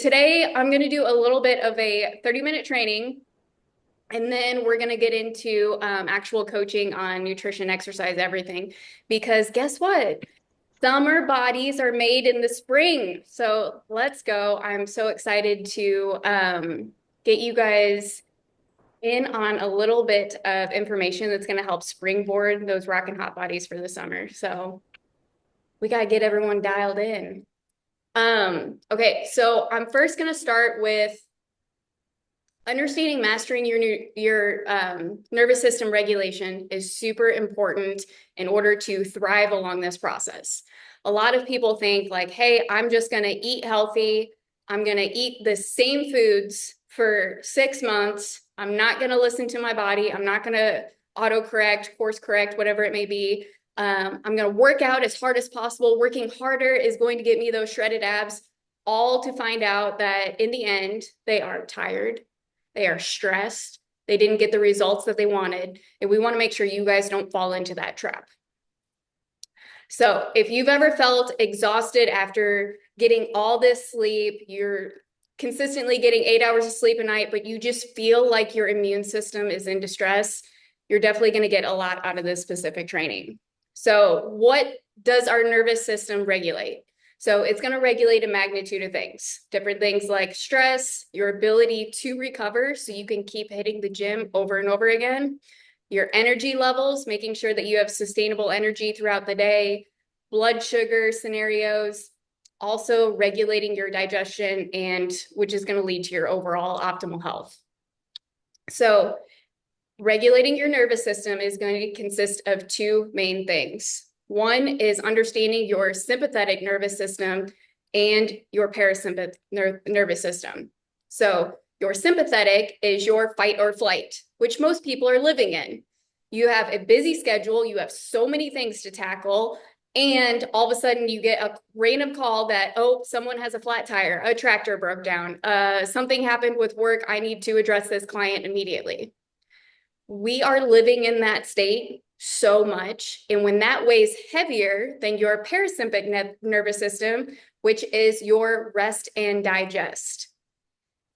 Today, I'm going to do a little bit of a 30-minute training, and then we're going to get into actual coaching on nutrition, exercise, everything. Because guess what? Summer bodies are made in the spring. So let's go. I'm so excited to get you guys in on a little bit of information that's going to help springboard those rockin' hot bodies for the summer. So we got to get everyone dialed in. Okay, so I'm first going to start with understanding mastering your nervous system regulation is super important in order to thrive along this process. A lot of people think like, hey, I'm just going to eat healthy. I'm going to eat the same foods for 6 months. I'm not going to listen to my body. I'm not going to autocorrect, course correct, whatever it may be. I'm going to work out as hard as possible. Working harder is going to get me those shredded abs, all to find out that in the end, they are tired. They are stressed. They didn't get the results that they wanted. And we want to make sure you guys don't fall into that trap. So if you've ever felt exhausted after getting all this sleep, you're consistently getting 8 hours of sleep a night, but you just feel like your immune system is in distress, you're definitely going to get a lot out of this specific training. So what does our nervous system regulate? So it's going to regulate a magnitude of things, different things like stress, your ability to recover so you can keep hitting the gym over and over again, your energy levels, making sure that you have sustainable energy throughout the day, blood sugar scenarios, also regulating your digestion, and which is going to lead to your overall optimal health. So regulating your nervous system is going to consist of two main things. One is understanding your sympathetic nervous system and your parasympathetic nervous system. So your sympathetic is your fight or flight, which most people are living in. You have a busy schedule, you have so many things to tackle, and all of a sudden you get a random call that, oh, someone has a flat tire, a tractor broke down, something happened with work, I need to address this client immediately. We are living in that state so much. And when that weighs heavier than your parasympathetic nervous system, which is your rest and digest,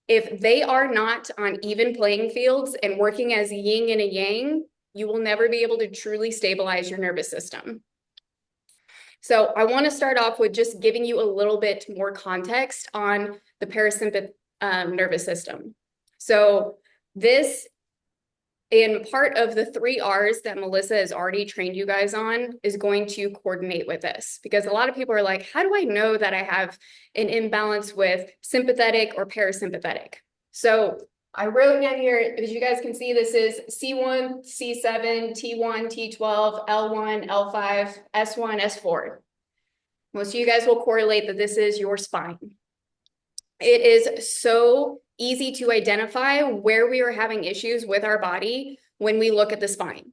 if they are not on even playing fields and working as a yin and a yang, you will never be able to truly stabilize your nervous system. So I want to start off with just giving you a little bit more context on the parasympathetic nervous system. So this, and part of the 3 R's that Melissa has already trained you guys on, is going to coordinate with this. Because a lot of people are like, how do I know that I have an imbalance with sympathetic or parasympathetic? So I wrote down here, as you guys can see, this is C1, C7, T1, T12, L1, L5, S1, S4. Most of you guys will correlate that this is your spine. It is so easy to identify where we are having issues with our body when we look at the spine.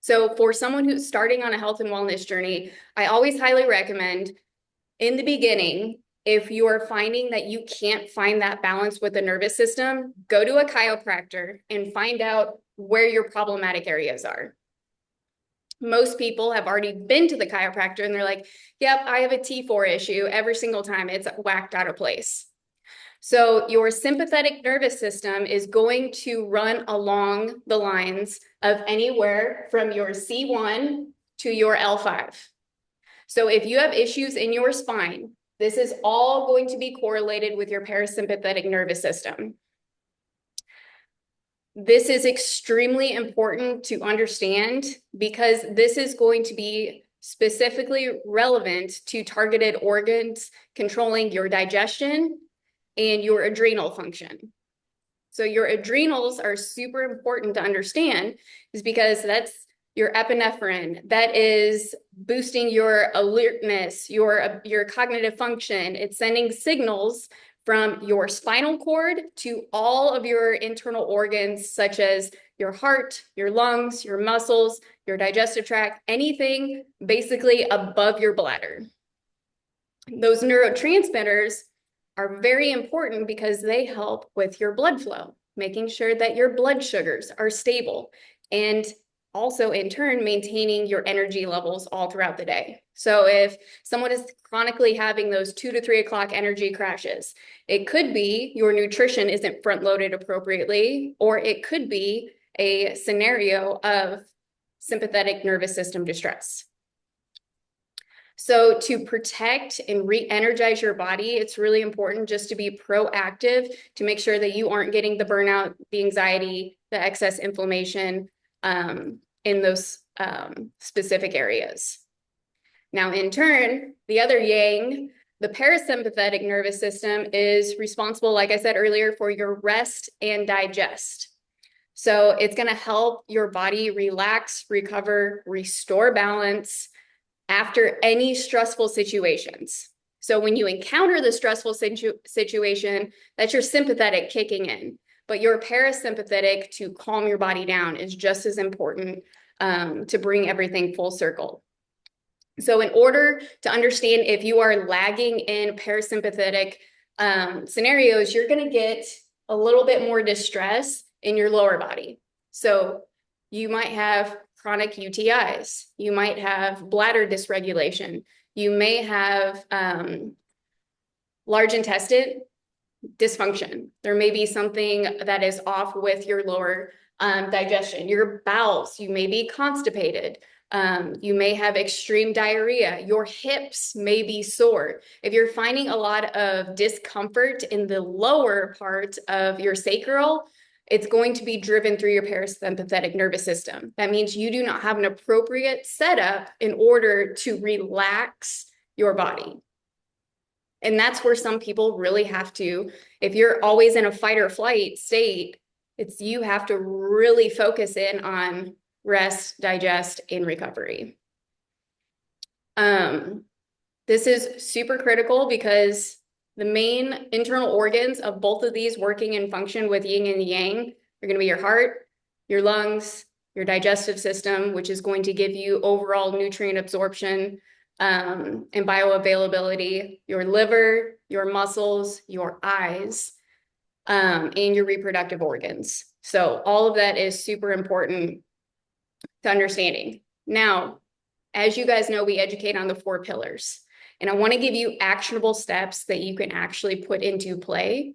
So for someone who's starting on a health and wellness journey, I always highly recommend in the beginning, if you are finding that you can't find that balance with the nervous system, go to a chiropractor and find out where your problematic areas are. Most people have already been to the chiropractor and they're like, yep, I have a T4 issue every single time it's whacked out of place. So your sympathetic nervous system is going to run along the lines of anywhere from your C1 to your L5. So if you have issues in your spine, this is all going to be correlated with your parasympathetic nervous system. This is extremely important to understand because this is going to be specifically relevant to targeted organs controlling your digestion and your adrenal function. So your adrenals are super important to understand, is because that's your epinephrine, that is boosting your alertness, your cognitive function. It's sending signals from your spinal cord to all of your internal organs, such as your heart, your lungs, your muscles, your digestive tract, anything basically above your bladder. Those neurotransmitters are very important because they help with your blood flow, making sure that your blood sugars are stable. And also in turn maintaining your energy levels all throughout the day. So if someone is chronically having those 2 to 3 o'clock energy crashes, it could be your nutrition isn't front loaded appropriately, or it could be a scenario of sympathetic nervous system distress. So to protect and re-energize your body, it's really important just to be proactive to make sure that you aren't getting the burnout, the anxiety, the excess inflammation in those specific areas. Now, in turn, the other yang, the parasympathetic nervous system, is responsible, like I said earlier, for your rest and digest. So it's going to help your body relax, recover, restore balance after any stressful situations. So when you encounter the stressful situation, that's your sympathetic kicking in. But your parasympathetic to calm your body down is just as important to bring everything full circle. So in order to understand if you are lagging in parasympathetic scenarios, you're going to get a little bit more distress in your lower body. So you might have chronic UTIs. You might have bladder dysregulation. You may have large intestine dysfunction. There may be something that is off with your lower digestion. Your bowels, you may be constipated. You may have extreme diarrhea. Your hips may be sore. If you're finding a lot of discomfort in the lower part of your sacral, it's going to be driven through your parasympathetic nervous system. That means you do not have an appropriate setup in order to relax your body. And that's where some people really have to, if you're always in a fight or flight state, you have to really focus in on rest, digest, and recovery. This is super critical because the main internal organs of both of these working in function with yin and yang are going to be your heart, your lungs, your digestive system, which is going to give you overall nutrient absorption and bioavailability, your liver, your muscles, your eyes, and your reproductive organs. So all of that is super important to understanding. Now, as you guys know, we educate on the 4 pillars. And I want to give you actionable steps that you can actually put into play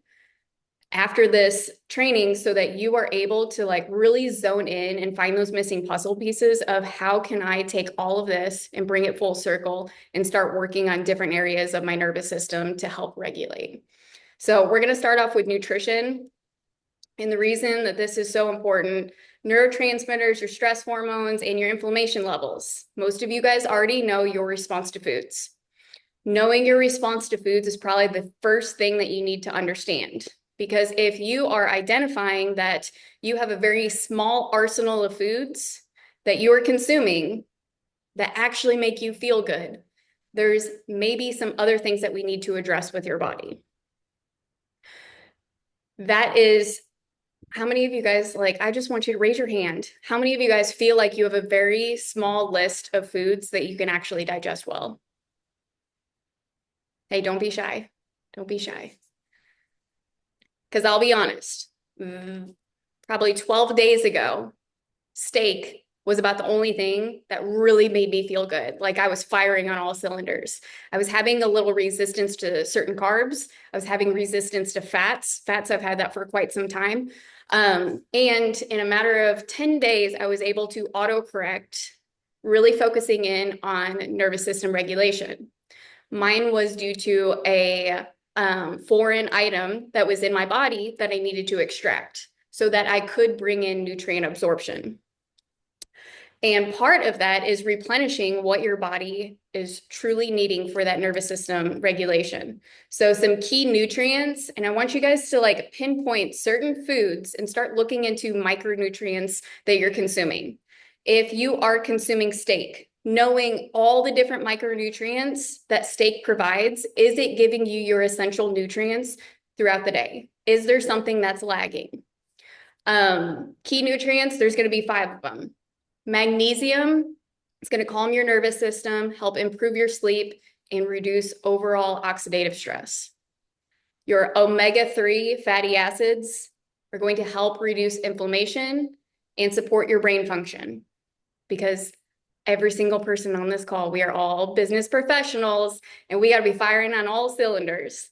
after this training so that you are able to like really zone in and find those missing puzzle pieces of how can I take all of this and bring it full circle and start working on different areas of my nervous system to help regulate. So we're going to start off with nutrition. And the reason that this is so important, neurotransmitters, your stress hormones, and your inflammation levels. Most of you guys already know your response to foods. Knowing your response to foods is probably the first thing that you need to understand. Because if you are identifying that you have a very small arsenal of foods that you are consuming that actually make you feel good, there's maybe some other things that we need to address with your body. That is, how many of you guys, like, I just want you to raise your hand. How many of you guys feel like you have a very small list of foods that you can actually digest well? Hey, don't be shy. Don't be shy. Because I'll be honest, probably 12 days ago, steak was about the only thing that really made me feel good. Like I was firing on all cylinders. I was having a little resistance to certain carbs. I was having resistance to fats. Fats, I've had that for quite some time. And in a matter of 10 days, I was able to autocorrect, really focusing in on nervous system regulation. Mine was due to a foreign item that was in my body that I needed to extract so that I could bring in nutrient absorption. And part of that is replenishing what your body is truly needing for that nervous system regulation. So some key nutrients, and I want you guys to like pinpoint certain foods and start looking into micronutrients that you're consuming. If you are consuming steak, knowing all the different micronutrients that steak provides, is it giving you your essential nutrients throughout the day? Is there something that's lagging? Key nutrients, there's going to be 5 of them. Magnesium, it's going to calm your nervous system, help improve your sleep, and reduce overall oxidative stress. Your omega-3 fatty acids are going to help reduce inflammation and support your brain function. because every single person on this call, we are all business professionals and we got to be firing on all cylinders.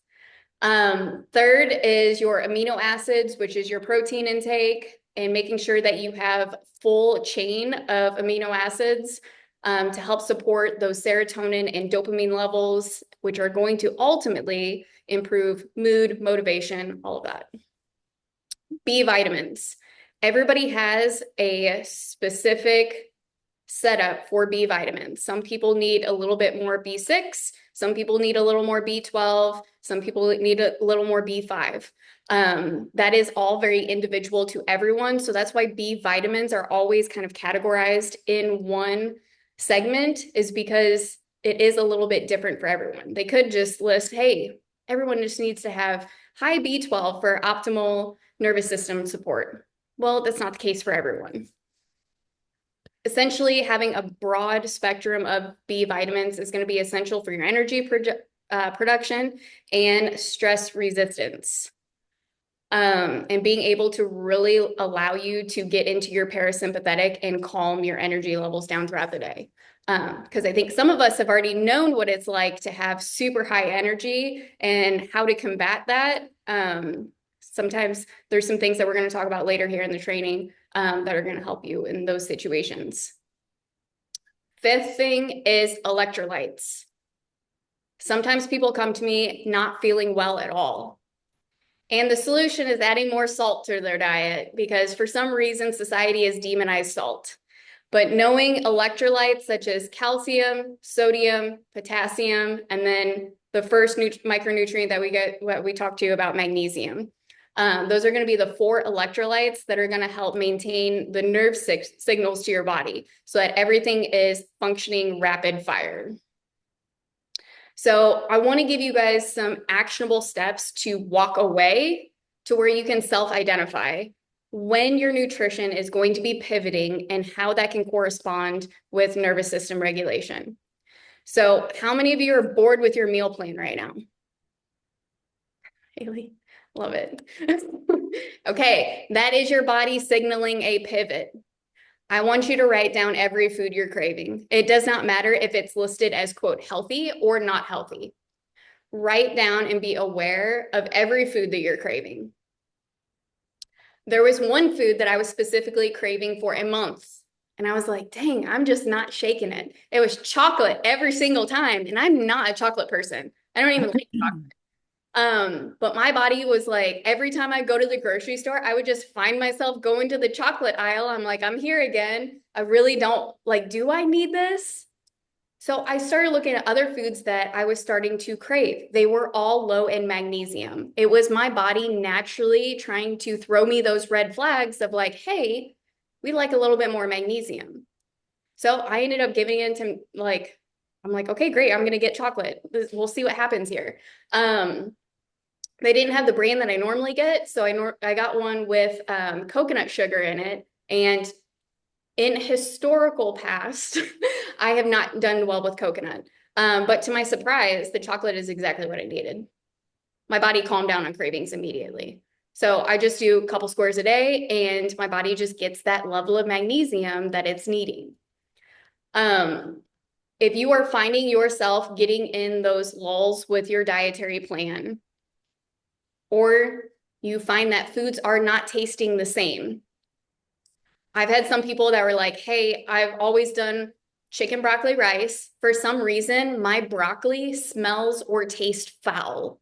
Third is your amino acids, which is your protein intake, and making sure that you have full chain of amino acids to help support those serotonin and dopamine levels, which are going to ultimately improve mood, motivation, all of that. B vitamins. Everybody has a specific setup for B vitamins. Some people need a little bit more B6, some people need a little more B12, some people need a little more B5. That is all very individual to everyone. So that's why B vitamins are always kind of categorized in one segment, is because it is a little bit different for everyone. They could just list, hey, everyone just needs to have high B12 for optimal nervous system support. Well, that's not the case for everyone. Essentially, having a broad spectrum of B vitamins is going to be essential for your energy production and stress resistance. And being able to really allow you to get into your parasympathetic and calm your energy levels down throughout the day. Because I think some of us have already known what it's like to have super high energy and how to combat that. Sometimes there's some things that we're going to talk about later here in the training that are going to help you in those situations. Fifth thing is electrolytes. Sometimes people come to me not feeling well at all. And the solution is adding more salt to their diet, because for some reason society has demonized salt. But knowing electrolytes such as calcium, sodium, potassium, and then the first micronutrient that we talked to you about, magnesium. Those are going to be the 4 electrolytes that are going to help maintain the nerve signals to your body so that everything is functioning rapid fire. So I want to give you guys some actionable steps to walk away to where you can self-identify when your nutrition is going to be pivoting and how that can correspond with nervous system regulation. So how many of you are bored with your meal plan right now? Haley, love it. Okay, that is your body signaling a pivot. I want you to write down every food you're craving. It does not matter if it's listed as, quote, healthy or not healthy. Write down and be aware of every food that you're craving. There was one food that I was specifically craving for a month. And I was like, dang, I'm just not shaking it. It was chocolate every single time. And I'm not a chocolate person. I don't even like chocolate. But my body was like, every time I go to the grocery store, I would just find myself going to the chocolate aisle. I'm like, I'm here again. I really don't like, do I need this? So I started looking at other foods that I was starting to crave. They were all low in magnesium. It was my body naturally trying to throw me those red flags of like, hey, we like a little bit more magnesium. So I ended up giving in to like, I'm like, okay, great. I'm going to get chocolate. We'll see what happens here. They didn't have the brand that I normally get. So I got one with coconut sugar in it. And in historical past, I have not done well with coconut. But to my surprise, the chocolate is exactly what I needed. My body calmed down on cravings immediately. So I just do a couple squares a day and my body just gets that level of magnesium that it's needing. If you are finding yourself getting in those lulls with your dietary plan, or you find that foods are not tasting the same. I've had some people that were like, hey, I've always done chicken broccoli rice. For some reason, my broccoli smells or tastes foul.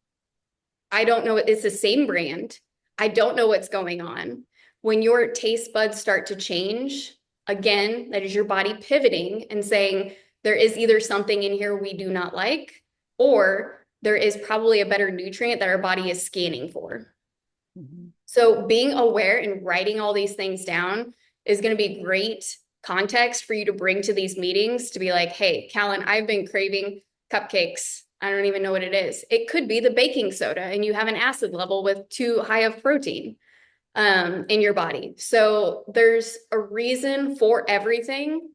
I don't know. It's the same brand. I don't know what's going on. When your taste buds start to change, again, that is your body pivoting and saying, there is either something in here we do not like, or there is probably a better nutrient that our body is scanning for. Mm-hmm. So being aware and writing all these things down is going to be great context for you to bring to these meetings to be like, hey, Callyn, I've been craving cupcakes. I don't even know what it is. It could be the baking soda and you have an acid level with too high of protein in your body. So there's a reason for everything.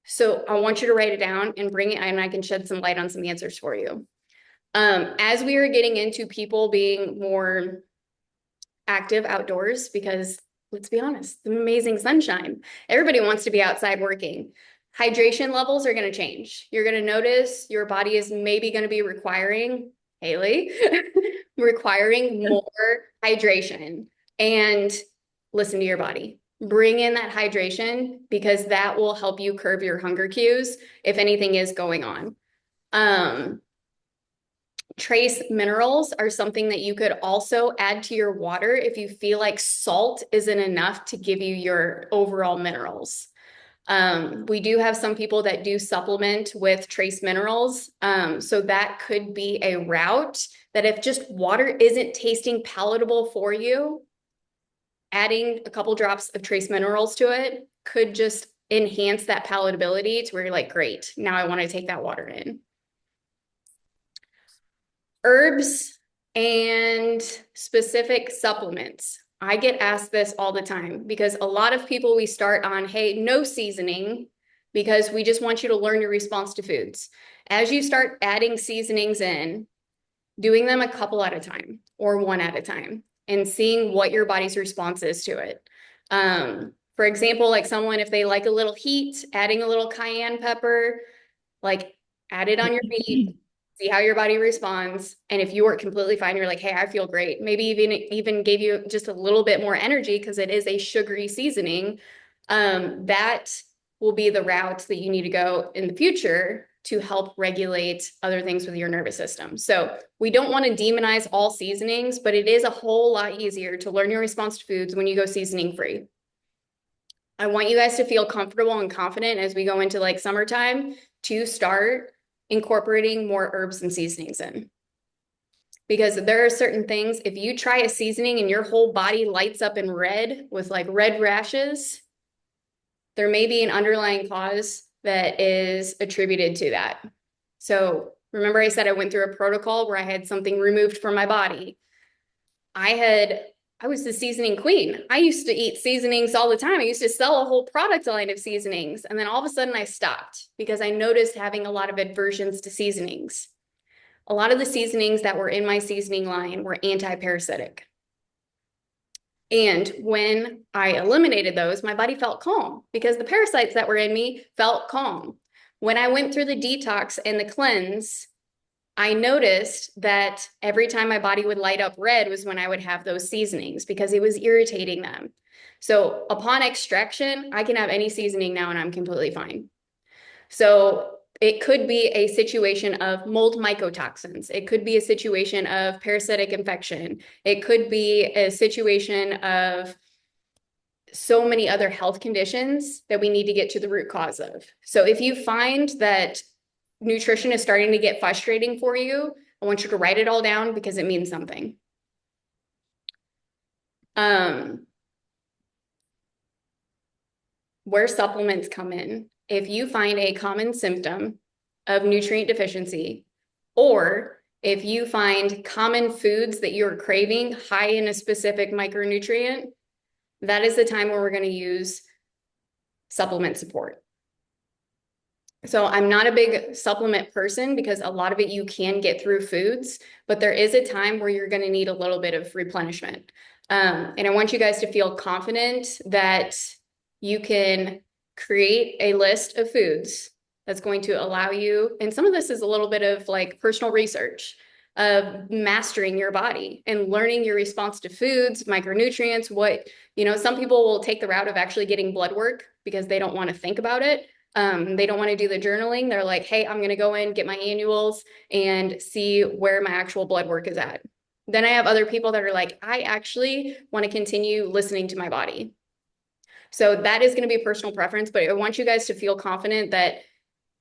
So I want you to write it down and bring it, and I can shed some light on some answers for you. As we are getting into people being more active outdoors, because let's be honest, the amazing sunshine. Everybody wants to be outside working. Hydration levels are going to change. You're going to notice your body is maybe going to be requiring, Haley, requiring more hydration. And listen to your body. Bring in that hydration because that will help you curb your hunger cues if anything is going on. Trace minerals are something that you could also add to your water if you feel like salt isn't enough to give you your overall minerals. We do have some people that do supplement with trace minerals. So that could be a route that if just water isn't tasting palatable for you, adding a couple drops of trace minerals to it could just enhance that palatability to where you're like, great, now I want to take that water in. Herbs and specific supplements. I get asked this all the time because a lot of people we start on, hey, no seasoning, because we just want you to learn your response to foods. As you start adding seasonings in, doing them a couple at a time or one at a time and seeing what your body's response is to it. For example, like someone, if they like a little heat, adding a little cayenne pepper, like add it on your meat, see how your body responds. And if you are completely fine, you're like, hey, I feel great. Maybe even gave you just a little bit more energy because it is a sugary seasoning. That will be the route that you need to go in the future to help regulate other things with your nervous system. So we don't want to demonize all seasonings, but it is a whole lot easier to learn your response to foods when you go seasoning free. I want you guys to feel comfortable and confident as we go into like summertime to start incorporating more herbs and seasonings in. Because there are certain things, if you try a seasoning and your whole body lights up in red with like red rashes, there may be an underlying cause that is attributed to that. So remember I said I went through a protocol where I had something removed from my body. I was the seasoning queen. I used to eat seasonings all the time. I used to sell a whole product line of seasonings. And then all of a sudden I stopped because I noticed having a lot of aversions to seasonings. A lot of the seasonings that were in my seasoning line were anti-parasitic. And when I eliminated those, my body felt calm because the parasites that were in me felt calm. When I went through the detox and the cleanse, I noticed that every time my body would light up red was when I would have those seasonings because it was irritating them. So upon extraction, I can have any seasoning now and I'm completely fine. So it could be a situation of mold mycotoxins. It could be a situation of parasitic infection. It could be a situation of so many other health conditions that we need to get to the root cause of. So if you find that nutrition is starting to get frustrating for you, I want you to write it all down because it means something. Where supplements come in, if you find a common symptom of nutrient deficiency, or if you find common foods that you're craving high in a specific micronutrient, that is the time where we're going to use supplement support. So I'm not a big supplement person because a lot of it you can get through foods, but there is a time where you're going to need a little bit of replenishment. And I want you guys to feel confident that you can create a list of foods that's going to allow you, and some of this is a little bit of like personal research of mastering your body and learning your response to foods, micronutrients, some people will take the route of actually getting blood work because they don't want to think about it. They don't want to do the journaling. They're like, hey, I'm going to go in, get my annuals and see where my actual blood work is at. Then I have other people that are like, I actually want to continue listening to my body. So that is going to be personal preference, but I want you guys to feel confident that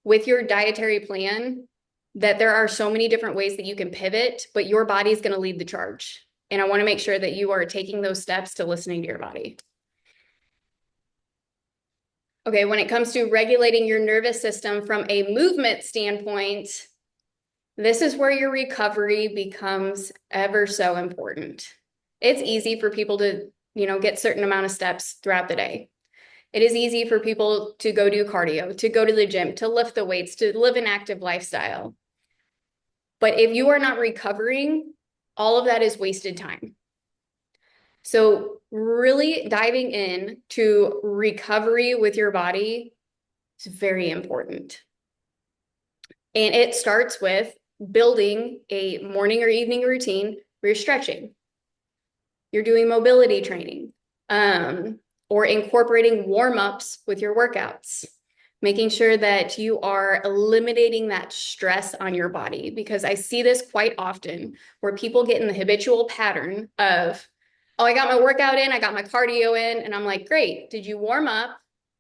with your dietary plan, that there are so many different ways that you can pivot, but your body is going to lead the charge. And I want to make sure that you are taking those steps to listening to your body. Okay, when it comes to regulating your nervous system from a movement standpoint, this is where your recovery becomes ever so important. It's easy for people to, get certain amount of steps throughout the day. It is easy for people to go do cardio, to go to the gym, to lift the weights, to live an active lifestyle. But if you are not recovering, all of that is wasted time. So really diving in to recovery with your body is very important. And it starts with building a morning or evening routine where you're stretching, you're doing mobility training, or incorporating warm-ups with your workouts, making sure that you are eliminating that stress on your body, because I see this quite often where people get in the habitual pattern of, oh, I got my workout in, I got my cardio in, and I'm like, great, did you warm up?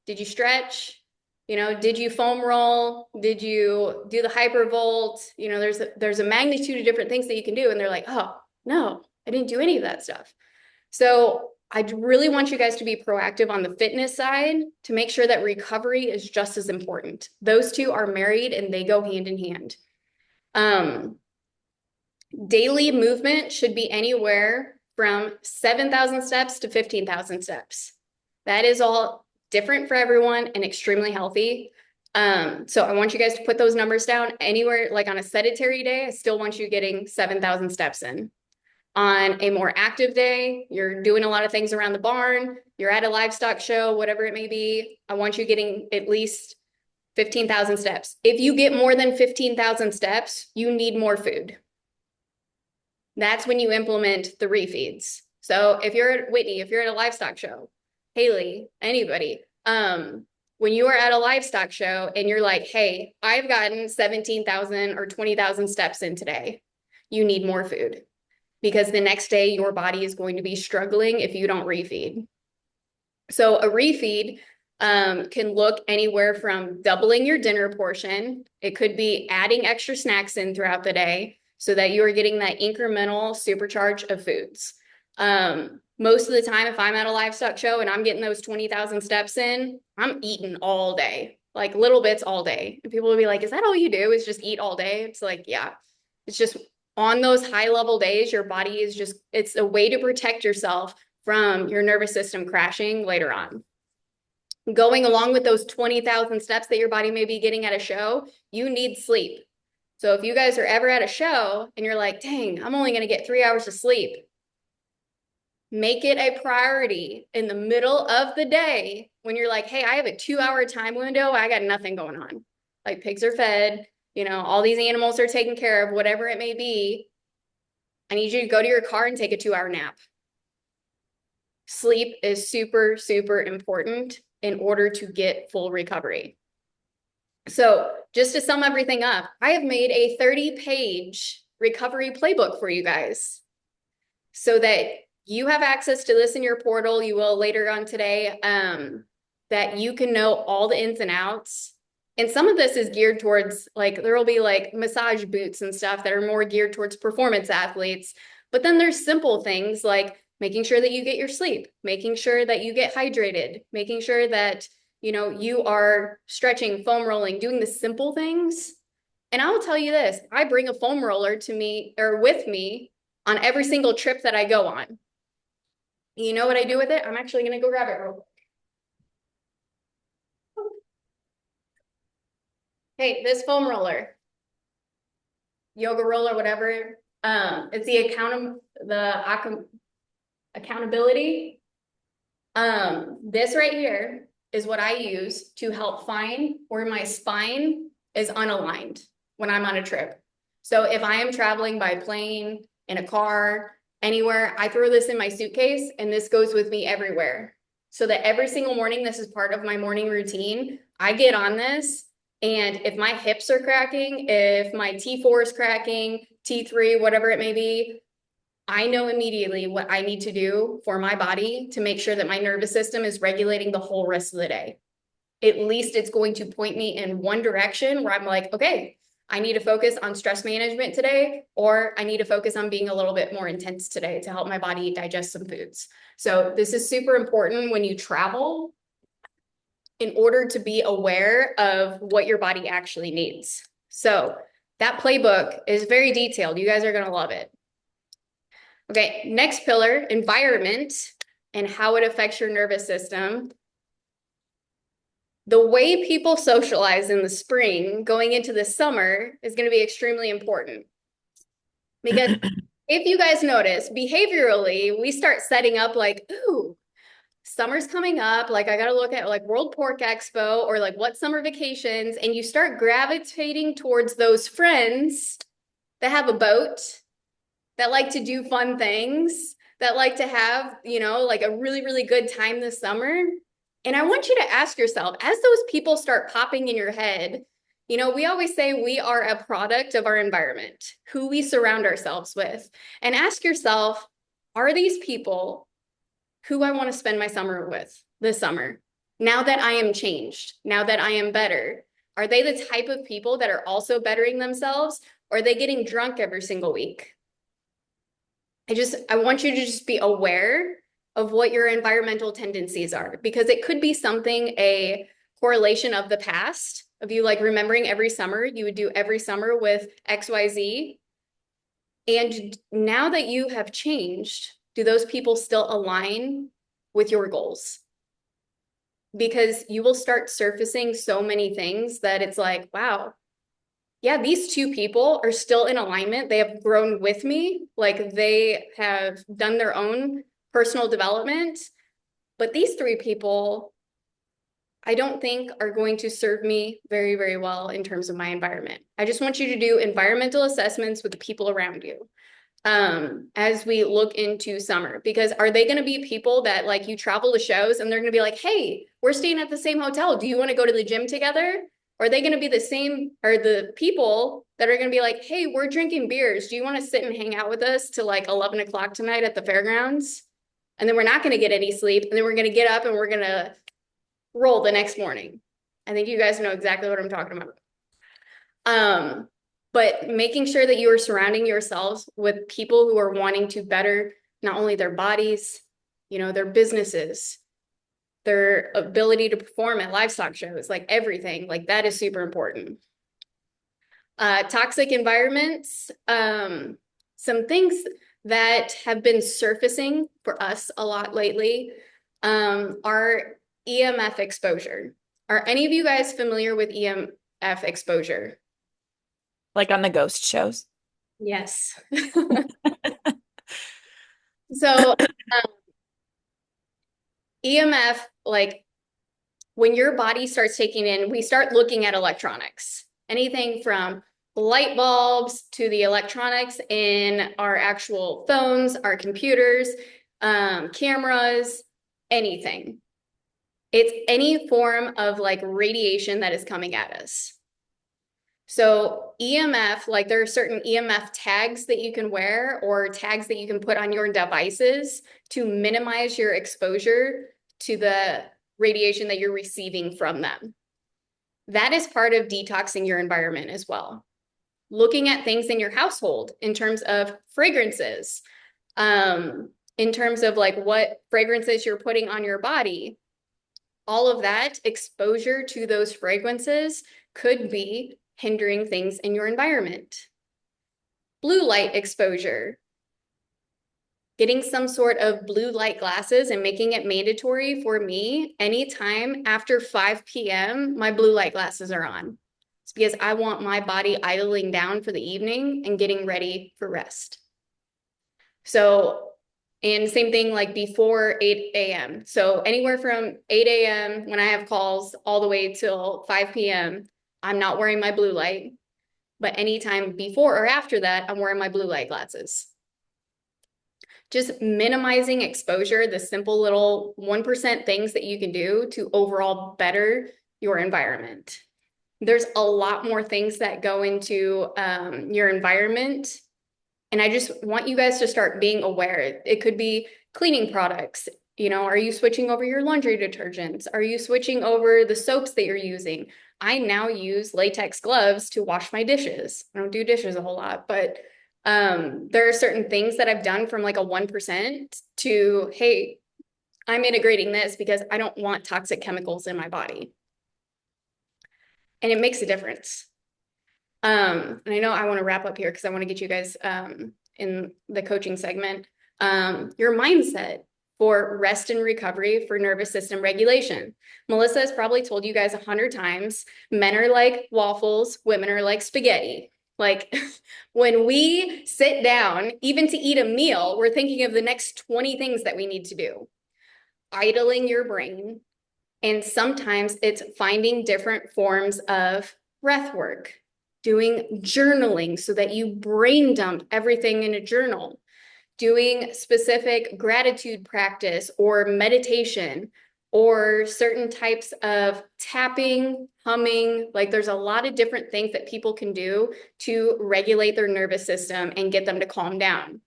Did you stretch? You know, did you foam roll? Did you do the hypervolt? You know, there's a magnitude of different things that you can do. And they're like, oh, no, I didn't do any of that stuff. So I really want you guys to be proactive on the fitness side to make sure that recovery is just as important. Those two are married and they go hand in hand. Daily movement should be anywhere from 7,000 steps to 15,000 steps. That is all different for everyone and extremely healthy. So I want you guys to put those numbers down anywhere, like on a sedentary day, I still want you getting 7,000 steps in. On a more active day, you're doing a lot of things around the barn, you're at a livestock show, whatever it may be, I want you getting at least 15,000 steps. If you get more than 15,000 steps, you need more food. That's when you implement the refeeds. So if you're at Whitney, if you're at a livestock show, Haley, anybody, when you are at a livestock show and you're like, hey, I've gotten 17,000 or 20,000 steps in today, you need more food, because the next day your body is going to be struggling if you don't refeed. So a refeed can look anywhere from doubling your dinner portion. It could be adding extra snacks in throughout the day so that you are getting that incremental supercharge of foods. Most of the time, if I'm at a livestock show and I'm getting those 20,000 steps in, I'm eating all day, like little bits all day. And people will be like, is that all you do is just eat all day? It's like, yeah, it's just on those high level days, your body is just, it's a way to protect yourself from your nervous system crashing later on. Going along with those 20,000 steps that your body may be getting at a show, you need sleep. So if you guys are ever at a show and you're like, dang, I'm only going to get 3 hours of sleep, make it a priority in the middle of the day when you're like, hey, I have a 2-hour time window, I got nothing going on. Like pigs are fed, you know, all these animals are taken care of, whatever it may be. I need you to go to your car and take a 2-hour nap. Sleep is super, super important in order to get full recovery. So just to sum everything up, I have made a 30-page recovery playbook for you guys so that you have access to this in your portal. You will later on today, that you can know all the ins and outs. And some of this is geared towards, like, there will be like massage boots and stuff that are more geared towards performance athletes. But then there's simple things like making sure that you get your sleep, making sure that you get hydrated, making sure that, you know, you are stretching, foam rolling, doing the simple things. And I will tell you this, I bring a foam roller to me or with me on every single trip that I go on. You know what I do with it? I'm actually going to go grab it real quick. Hey, this foam roller, yoga roller, whatever, it's the accountability. This right here is what I use to help find where my spine is unaligned when I'm on a trip. So if I am traveling by plane, in a car, anywhere, I throw this in my suitcase and this goes with me everywhere. So that every single morning, this is part of my morning routine. I get on this, and if my hips are cracking, if my T4 is cracking, T3, whatever it may be, I know immediately what I need to do for my body to make sure that my nervous system is regulating the whole rest of the day. At least it's going to point me in one direction where I'm like, okay, I need to focus on stress management today, or I need to focus on being a little bit more intense today to help my body digest some foods. So this is super important when you travel in order to be aware of what your body actually needs. So that playbook is very detailed. You guys are going to love it. Okay, next pillar, environment and how it affects your nervous system. The way people socialize in the spring going into the summer is going to be extremely important, because if you guys notice, behaviorally, we start setting up like, ooh, summer's coming up. Like, I got to look at like World Pork Expo or like what summer vacations. And you start gravitating towards those friends that have a boat, that like to do fun things, that like to have, like a really, really good time this summer. And I want you to ask yourself, as those people start popping in your head, we always say we are a product of our environment, who we surround ourselves with. And ask yourself, are these people who I want to spend my summer with this summer? Now that I am changed, now that I am better, are they the type of people that are also bettering themselves? Or are they getting drunk every single week? I want you to just be aware of what your environmental tendencies are, because it could be something, a correlation of the past, of you like remembering every summer, you would do every summer with XYZ. And now that you have changed, do those people still align with your goals? Because you will start surfacing so many things that it's like, wow, yeah, these two people are still in alignment. They have grown with me. Like they have done their own personal development. But these three people, I don't think are going to serve me very, very well in terms of my environment. I just want you to do environmental assessments with the people around you as we look into summer, because are they going to be people that like you travel to shows and they're going to be like, hey, we're staying at the same hotel. Do you want to go to the gym together? Or are they going to be the same, or the people that are going to be like, hey, we're drinking beers. Do you want to sit and hang out with us till like 11 o'clock tonight at the fairgrounds? And then we're not going to get any sleep. And then we're going to get up and we're going to roll the next morning. I think you guys know exactly what I'm talking about. But making sure that you are surrounding yourselves with people who are wanting to better not only their bodies, their businesses, their ability to perform at livestock shows, like everything, like that is super important. Toxic environments, some things that have been surfacing for us a lot lately are EMF exposure. Are any of you guys familiar with EMF exposure? Like on the ghost shows. Yes. So EMF, like when your body starts taking in, we start looking at electronics, anything from light bulbs to the electronics in our actual phones, our computers, cameras, anything. It's any form of like radiation that is coming at us. So EMF, like there are certain EMF tags that you can wear or tags that you can put on your devices to minimize your exposure to the radiation that you're receiving from them. That is part of detoxing your environment as well. Looking at things in your household in terms of fragrances, in terms of like what fragrances you're putting on your body, all of that exposure to those fragrances could be hindering things in your environment. Blue light exposure. Getting some sort of blue light glasses and making it mandatory for me anytime after 5 p.m., my blue light glasses are on. It's because I want my body idling down for the evening and getting ready for rest. So, and same thing like before 8 a.m. So anywhere from 8 a.m. when I have calls all the way till 5 p.m., I'm not wearing my blue light. But anytime before or after that, I'm wearing my blue light glasses. Just minimizing exposure, the simple little 1% things that you can do to overall better your environment. There's a lot more things that go into your environment. And I just want you guys to start being aware. It could be cleaning products. Are you switching over your laundry detergents? Are you switching over the soaps that you're using? I now use latex gloves to wash my dishes. I don't do dishes a whole lot, but there are certain things that I've done from like a 1% to, hey, I'm integrating this because I don't want toxic chemicals in my body. And it makes a difference. And I know I want to wrap up here because I want to get you guys in the coaching segment. Your mindset for rest and recovery for nervous system regulation. Melissa has probably told you guys 100 times, men are like waffles, women are like spaghetti. Like when we sit down, even to eat a meal, we're thinking of the next 20 things that we need to do, idling your brain. And sometimes it's finding different forms of breath work, doing journaling so that you brain dump everything in a journal, doing specific gratitude practice or meditation or certain types of tapping, humming. Like there's a lot of different things that people can do to regulate their nervous system and get them to calm down.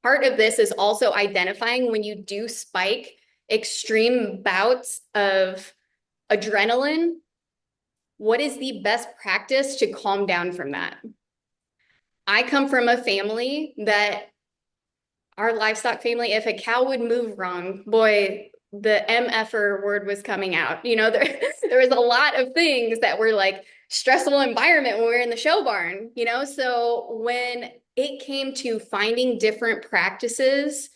Part of this is also identifying when you do spike extreme bouts of adrenaline, what is the best practice to calm down from that? I come from a family that our livestock family, if a cow would move wrong, boy, the MFer word was coming out. There was a lot of things that were like stressful environment when we were in the show barn, So when it came to finding different practices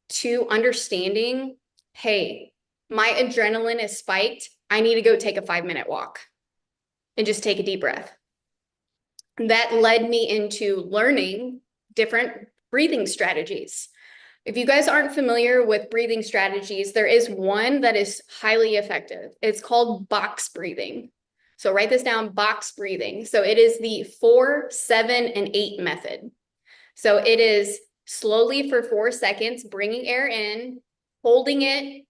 to understanding, hey, my adrenaline is spiked. I need to go take a 5-minute walk and just take a deep breath. That led me into learning different breathing strategies. If you guys aren't familiar with breathing strategies, there is one that is highly effective. It's called box breathing. So write this down, box breathing. So it is the 4, 7, and 8 method. So it is slowly for 4 seconds, bringing air in, holding it,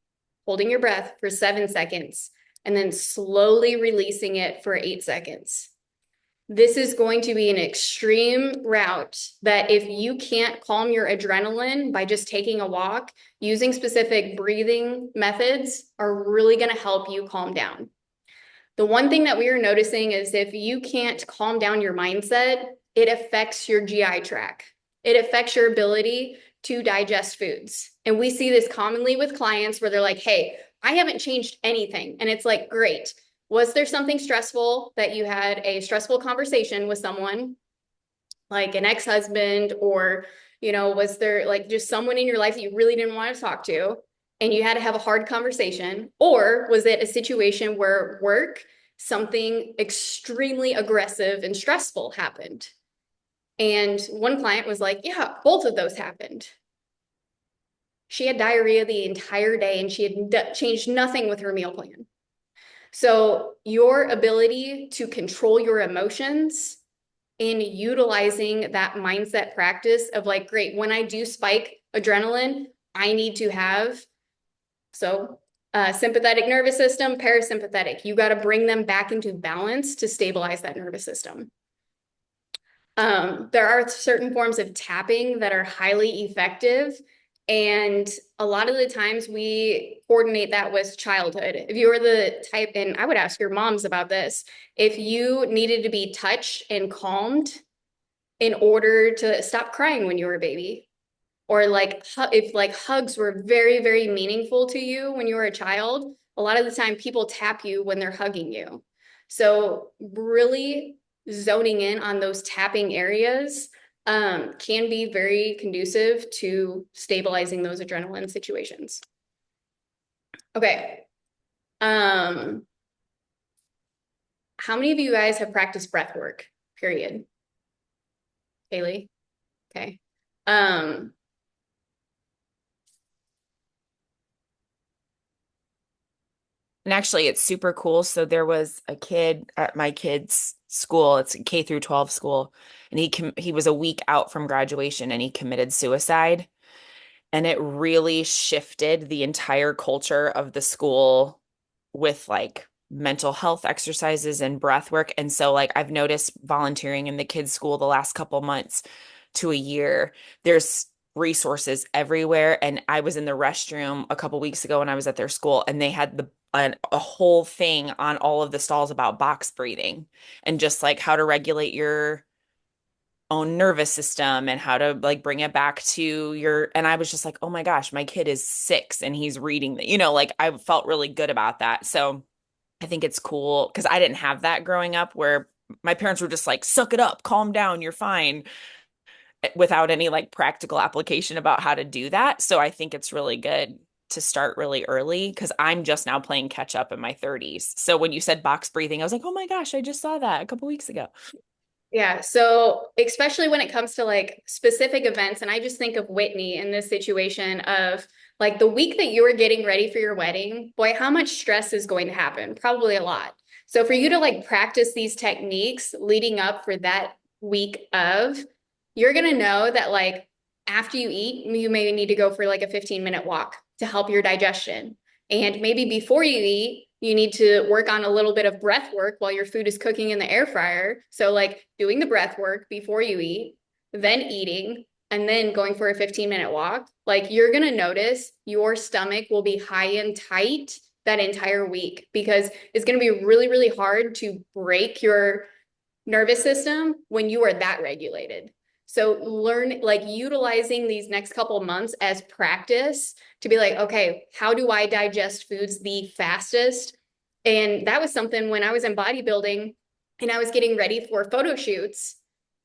holding your breath for 7 seconds, and then slowly releasing it for 8 seconds. This is going to be an extreme route that if you can't calm your adrenaline by just taking a walk, using specific breathing methods are really going to help you calm down. The one thing that we are noticing is if you can't calm down your mindset, it affects your GI tract. It affects your ability to digest foods. And we see this commonly with clients where they're like, hey, I haven't changed anything. And it's like, great. Was there something stressful that you had a stressful conversation with someone, like an ex-husband, or, was there like just someone in your life that you really didn't want to talk to and you had to have a hard conversation? Or was it a situation where work, something extremely aggressive and stressful happened? And one client was like, yeah, both of those happened. She had diarrhea the entire day and she had changed nothing with her meal plan. So your ability to control your emotions in utilizing that mindset practice of like, great, when I do spike adrenaline, I need to have, sympathetic nervous system, parasympathetic. You got to bring them back into balance to stabilize that nervous system. There are certain forms of tapping that are highly effective. And a lot of the times we coordinate that with childhood. If you were the type, and I would ask your moms about this, if you needed to be touched and calmed in order to stop crying when you were a baby, or like if like hugs were very, very meaningful to you when you were a child, a lot of the time people tap you when they're hugging you. So really zoning in on those tapping areas can be very conducive to stabilizing those adrenaline situations. Okay. How many of you guys have practiced breath work? Period. Haley? Okay. And actually, it's super cool. So there was a kid at my kid's school. It's a K through 12 school, and he was a week out from graduation and he committed suicide. And it really shifted the entire culture of the school with like mental health exercises and breath work. And so like I've noticed volunteering in the kids' school the last couple months to a year, there's resources everywhere. And I was in the restroom a couple weeks ago when I was at their school, and they had a whole thing on all of the stalls about box breathing and just like how to regulate your own nervous system and how to like bring it back to your, and I was just like, oh my gosh, my kid is 6 and he's reading like I felt really good about that. So I think it's cool because I didn't have that growing up where my parents were just like, suck it up, calm down, you're fine, without any like practical application about how to do that. So I think it's really good to start really early because I'm just now playing catch up in my 30s. So when you said box breathing, I was like, oh my gosh, I just saw that a couple weeks ago. Yeah, so especially when it comes to like specific events, and I just think of Whitney in this situation of like the week that you are getting ready for your wedding, boy, how much stress is going to happen? Probably a lot. So for you to like practice these techniques leading up for that week of, you're gonna know that like after you eat, you may need to go for like a 15-minute walk to help your digestion. And maybe before you eat, you need to work on a little bit of breath work while your food is cooking in the air fryer. So, like doing the breath work before you eat, then eating, and then going for a 15-minute walk. Like, you're going to notice your stomach will be high and tight that entire week because it's going to be really, really hard to break your nervous system when you are that regulated. So learn like utilizing these next couple months as practice to be like, okay, how do I digest foods the fastest? And that was something when I was in bodybuilding and I was getting ready for photo shoots,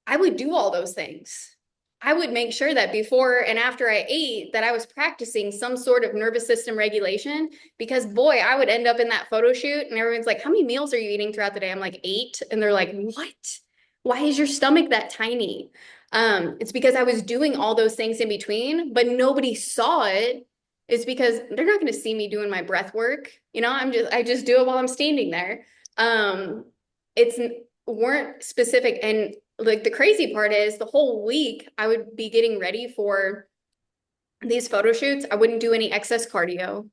I would do all those things. I would make sure that before and after I ate that I was practicing some sort of nervous system regulation because boy, I would end up in that photo shoot and everyone's like, how many meals are you eating throughout the day? I'm like, 8. And they're like, what? Why is your stomach that tiny? It's because I was doing all those things in between, but nobody saw it. It's because they're not going to see me doing my breath work. I just do it while I'm standing there. It's weren't specific. And like the crazy part is the whole week I would be getting ready for these photo shoots. I wouldn't do any excess cardio.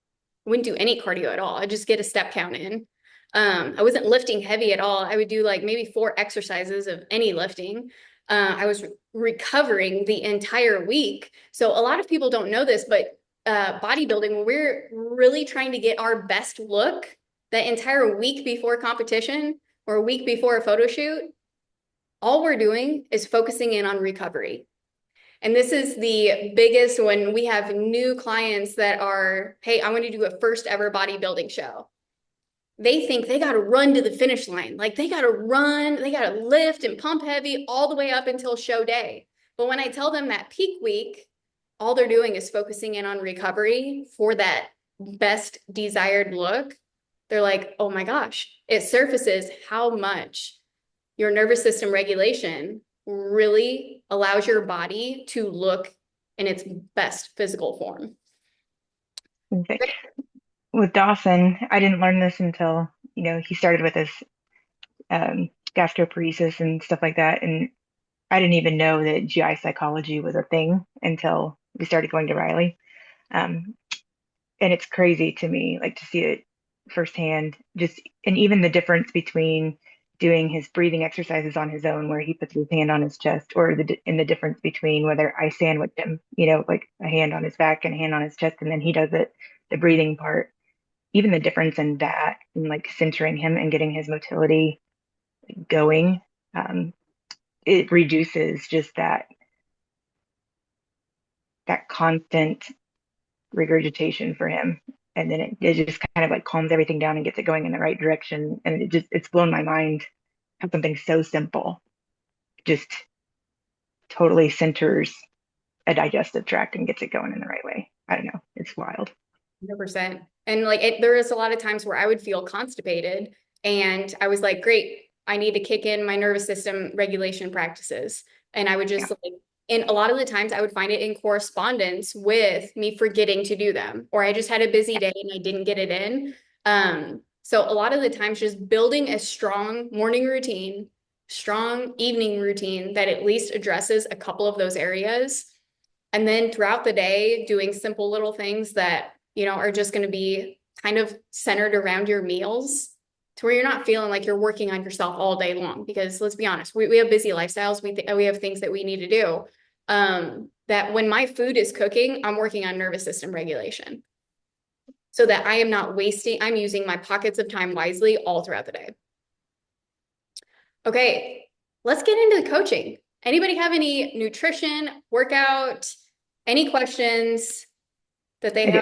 I wouldn't do any cardio at all. I just get a step count in. I wasn't lifting heavy at all. I would do like maybe 4 exercises of any lifting. I was recovering the entire week. So a lot of people don't know this, but bodybuilding, when we're really trying to get our best look that entire week before competition or a week before a photo shoot, all we're doing is focusing in on recovery. And this is the biggest when we have new clients that are, hey, I want to do a first ever bodybuilding show. They think they got to run to the finish line. Like they got to run, they got to lift and pump heavy all the way up until show day. But when I tell them that peak week, all they're doing is focusing in on recovery for that best desired look. They're like, oh my gosh, it surfaces how much your nervous system regulation really allows your body to look in its best physical form. Okay. With Dawson, I didn't learn this until, he started with his gastroparesis and stuff like that. And I didn't even know that GI psychology was a thing until we started going to Riley. Um, and it's crazy to me, like to see it firsthand, just, and even the difference between doing his breathing exercises on his own, where he puts his hand on his chest, or the difference between whether I sandwich him, like a hand on his back and a hand on his chest, and then he does it, the breathing part, even the difference in that and like centering him and getting his motility going, it reduces just that constant regurgitation for him. And then it just kind of like calms everything down and gets it going in the right direction. And it's blown my mind how something so simple just totally centers a digestive tract and gets it going in the right way. I don't know. It's wild. 100%. And like there is a lot of times where I would feel constipated and I was like, great, I need to kick in my nervous system regulation practices. And I would Yeah. just like, and a lot of the times I would find it in correspondence with me forgetting to do them, or I just had a busy day and I didn't get it in. So a lot of the times just building a strong morning routine, strong evening routine that at least addresses a couple of those areas. And then throughout the day, doing simple little things that are just going to be kind of centered around your meals to where you're not feeling like you're working on yourself all day long. Because let's be honest, we have busy lifestyles. We have things that we need to do. That when my food is cooking, I'm working on nervous system regulation so that I am not wasting, I'm using my pockets of time wisely all throughout the day. Okay, let's get into the coaching. Anybody have any nutrition, workout, any questions that they I have? do.